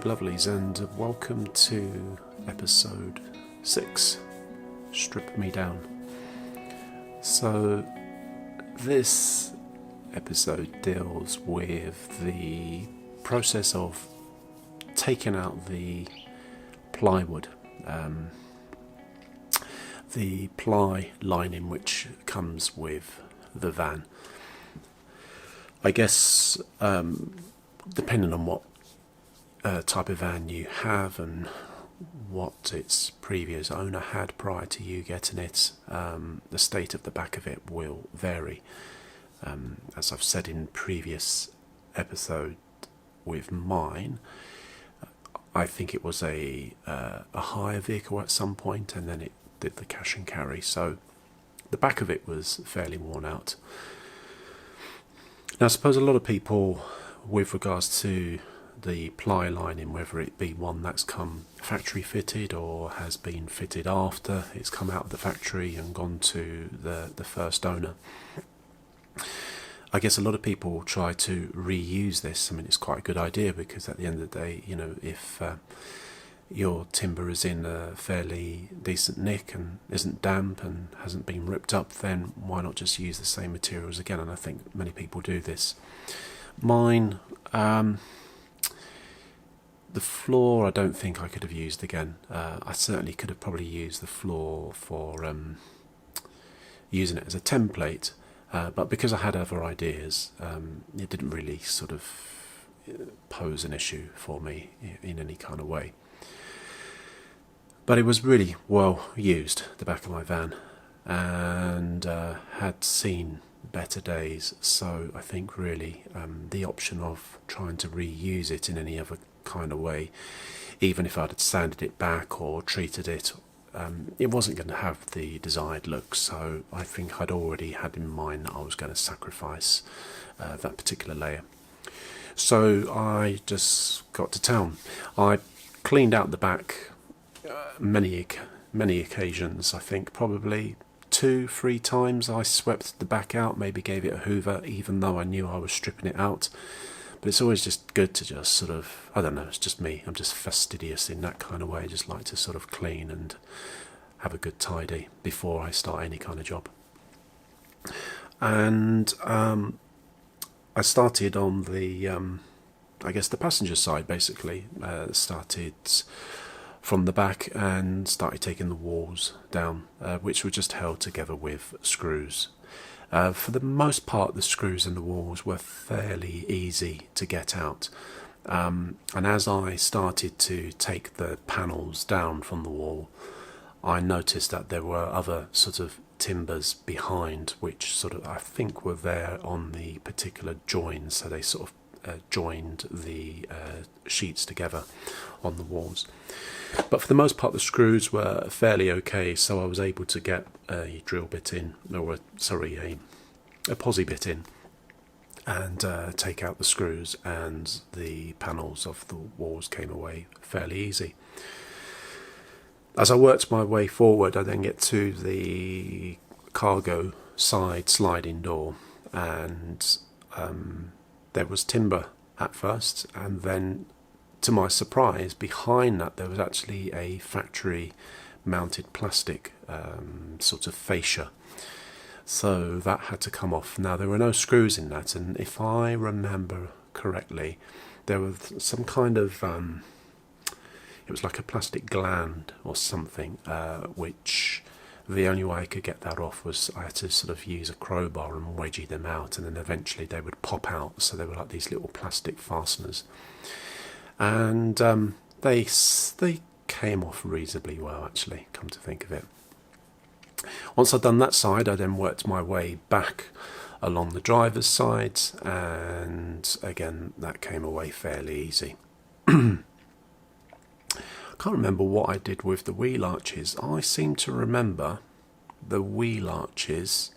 lovelies, and welcome to episode 6, Strip Me Down. So this episode deals with the process of taking out the plywood, the ply lining which comes with the van. I guess depending on what type of van you have and what its previous owner had prior to you getting it, the state of the back of it will vary. As I've said in previous episode with mine, I think it was a hire vehicle at some point, and then it did the cash and carry, so the back of it was fairly worn out. Now I suppose a lot of people, with regards to the ply lining, whether it be one that's come factory fitted or has been fitted after it's come out of the factory and gone to the first owner, I guess a lot of people try to reuse this. I mean, it's quite a good idea, because at the end of the day, you know, if your timber is in a fairly decent nick and isn't damp and hasn't been ripped up, then why not just use the same materials again? And I think many people do this. Mine, the floor I don't think I could have used again. I certainly could have probably used the floor for using it as a template, but because I had other ideas, it didn't really sort of pose an issue for me in any kind of way. But it was really well used, the back of my van, and had seen better days, so I think really the option of trying to reuse it in any other kind of way, even if I'd had sanded it back or treated it, it wasn't going to have the desired look. So I think I'd already had in mind that I was going to sacrifice that particular layer. So I just got to town. I cleaned out the back many occasions. I think probably 2-3 times I swept the back out, maybe gave it a hoover, even though I knew I was stripping it out. But it's always just good to just sort of, I don't know, it's just me, I'm just fastidious in that kind of way. I just like to sort of clean and have a good tidy before I start any kind of job. And I started on the, I guess the passenger side basically. Started from the back and started taking the walls down, which were just held together with screws. For the most part, the screws in the walls were fairly easy to get out. And as I started to take the panels down from the wall, I noticed that there were other sort of timbers behind, which sort of I think were there on the particular joins, so they sort of joined the sheets together on the walls. But for the most part, the screws were fairly okay, so I was able to get a drill bit in, or a posi bit in, and take out the screws, and the panels of the walls came away fairly easy. As I worked my way forward, I then get to the cargo side sliding door, and there was timber at first, and then to my surprise, behind that there was actually a factory mounted plastic sort of fascia. So that had to come off. Now there were no screws in that, and if I remember correctly, there was some kind of it was like a plastic gland or something, which the only way I could get that off was I had to sort of use a crowbar and wedgie them out, and then eventually they would pop out. So they were like these little plastic fasteners, and they came off reasonably well, actually, come to think of it. Once I'd done that side, I then worked my way back along the driver's side, and again that came away fairly easy. I can't remember what I did with the wheel arches. I seem to remember the wheel arches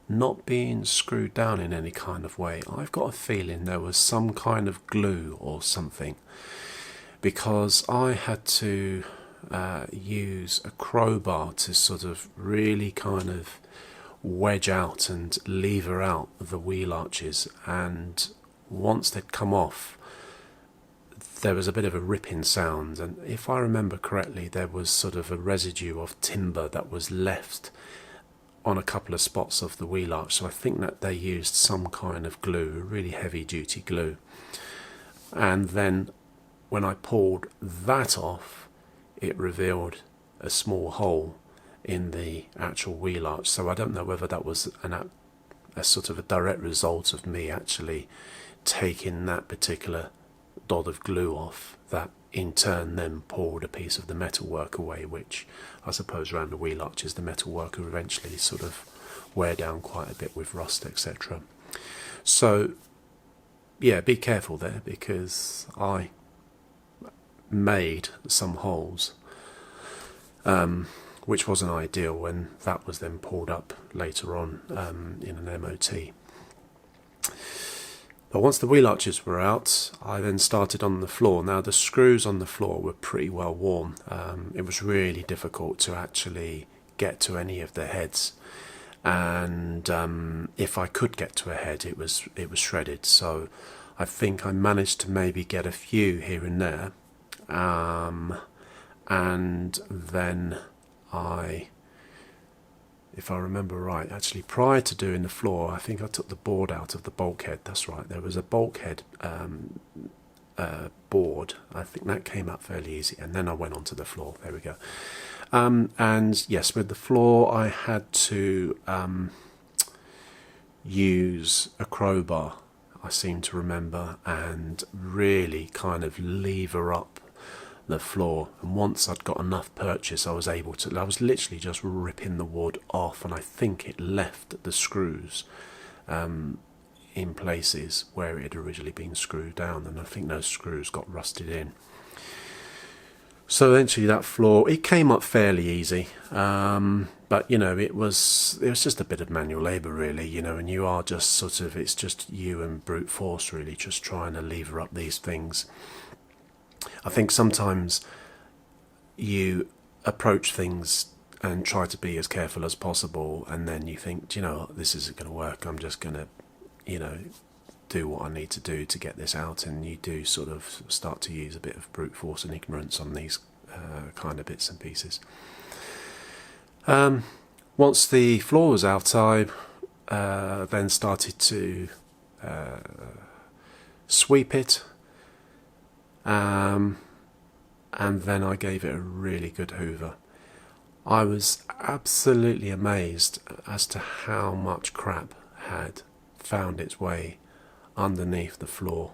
not being screwed down in any kind of way. I've got a feeling there was some kind of glue or something, because I had to use a crowbar to sort of really kind of wedge out and lever out the wheel arches, and once they'd come off, there was a bit of a ripping sound, and if I remember correctly, there was sort of a residue of timber that was left on a couple of spots of the wheel arch. So I think that they used some kind of glue, a really heavy duty glue. And then when I pulled that off, it revealed a small hole in the actual wheel arch. So I don't know whether that was a sort of a direct result of me actually taking that particular dot of glue off, that in turn then pulled a piece of the metalwork away, which I suppose around the wheel arches the metalwork will eventually sort of wear down quite a bit with rust, etc. So yeah, be careful there, because I made some holes, which wasn't ideal when that was then pulled up later on in an MOT. But once the wheel arches were out, I then started on the floor. Now the screws on the floor were pretty well worn. It was really difficult to actually get to any of the heads, and if I could get to a head, it was shredded. So I think I managed to maybe get a few here and there, and then if I remember right, actually prior to doing the floor, I think I took the board out of the bulkhead. That's right, there was a bulkhead board. I think that came up fairly easy, and then I went onto the floor. There we go. And yes, with the floor I had to use a crowbar, I seem to remember, and really kind of lever up the floor. And once I'd got enough purchase, I was literally just ripping the wood off, and I think it left the screws in places where it had originally been screwed down, and I think those screws got rusted in. So eventually that floor, it came up fairly easy, but you know, it was just a bit of manual labour really, you know, and you are just sort of, it's just you and brute force really, just trying to lever up these things. I think sometimes you approach things and try to be as careful as possible, and then you think, you know, this isn't going to work, I'm just going to, you know, do what I need to do to get this out, and you do sort of start to use a bit of brute force and ignorance on these kind of bits and pieces. Once the floor was out, I then started to sweep it, and then I gave it a really good hoover. I was absolutely amazed as to how much crap had found its way underneath the floor.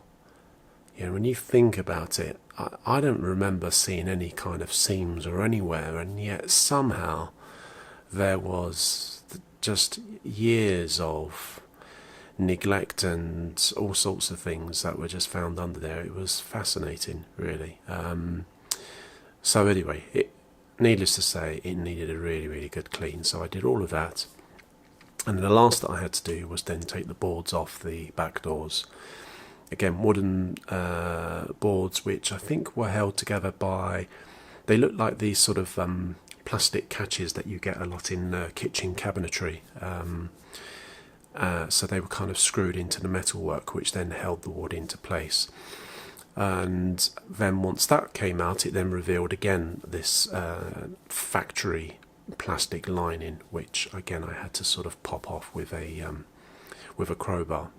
You know, when you think about it, I don't remember seeing any kind of seams or anywhere, and yet somehow there was just years of neglect and all sorts of things that were just found under there. It was fascinating, really. So anyway, needless to say, it needed a really, really good clean. So I did all of that. And the last that I had to do was then take the boards off the back doors. Again, wooden boards, which I think were held together by, they look like these sort of plastic catches that you get a lot in kitchen cabinetry. So they were kind of screwed into the metalwork, which then held the wood into place. And then once that came out, it then revealed again this factory plastic lining, which again I had to sort of pop off with a crowbar.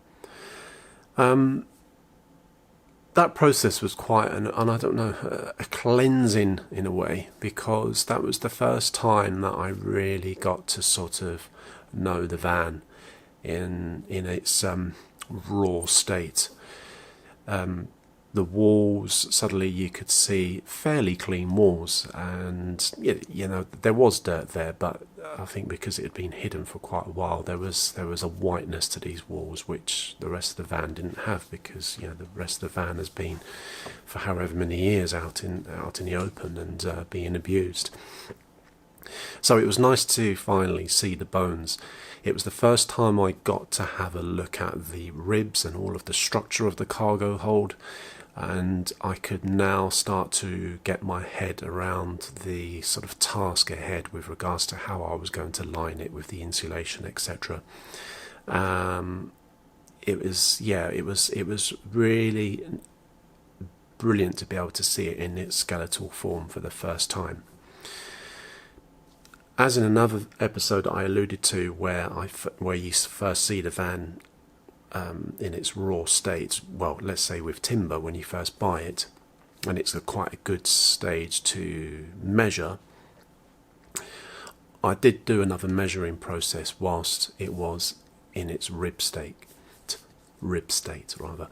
That process was quite and I don't know, a cleansing in a way, because that was the first time that I really got to sort of know the van in its raw state. The walls, suddenly you could see fairly clean walls, and you know, there was dirt there, but I think because it had been hidden for quite a while, there was a whiteness to these walls which the rest of the van didn't have, because you know, the rest of the van has been for however many years out in the open and being abused. So it was nice to finally see the bones. It was the first time I got to have a look at the ribs and all of the structure of the cargo hold, and I could now start to get my head around the sort of task ahead with regards to how I was going to line it with the insulation, etc. It was really brilliant to be able to see it in its skeletal form for the first time. As in another episode I alluded to, where you first see the van in its raw state, well, let's say with timber when you first buy it, and it's quite a good stage to measure. I did do another measuring process whilst it was in its rib state rather,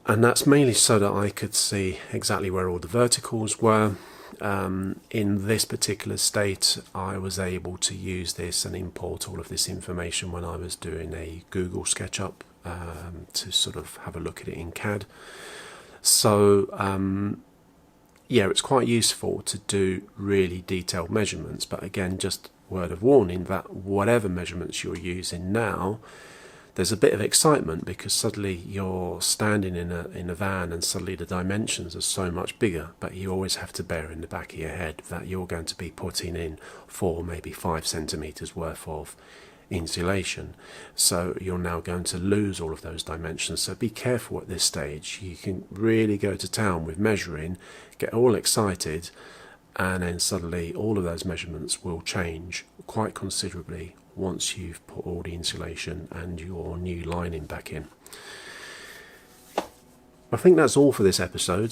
and that's mainly so that I could see exactly where all the verticals were. In this particular state, I was able to use this and import all of this information when I was doing a Google SketchUp to sort of have a look at it in CAD. So yeah, it's quite useful to do really detailed measurements, but again, just word of warning that whatever measurements you're using now, there's a bit of excitement because suddenly you're standing in a van and suddenly the dimensions are so much bigger, but you always have to bear in the back of your head that you're going to be putting in 4, maybe 5 centimetres worth of insulation, so you're now going to lose all of those dimensions. So be careful at this stage. You can really go to town with measuring, get all excited, and then suddenly all of those measurements will change quite considerably once you've put all the insulation and your new lining back in. I think that's all for this episode.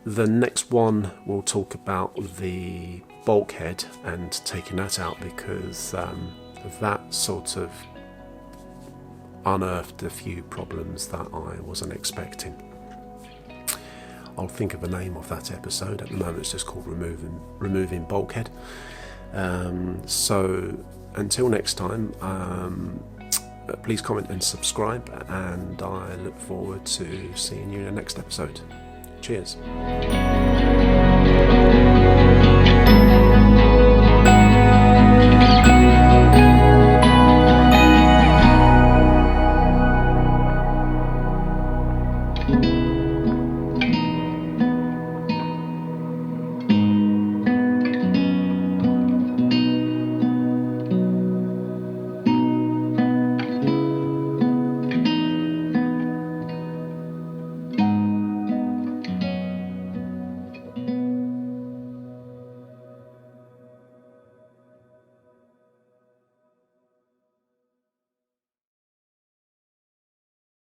The next one we'll talk about the bulkhead and taking that out, because that sort of unearthed a few problems that I wasn't expecting. I'll think of a name of that episode. At the moment it's just called removing bulkhead. So until next time, please comment and subscribe, and I look forward to seeing you in the next episode. Cheers.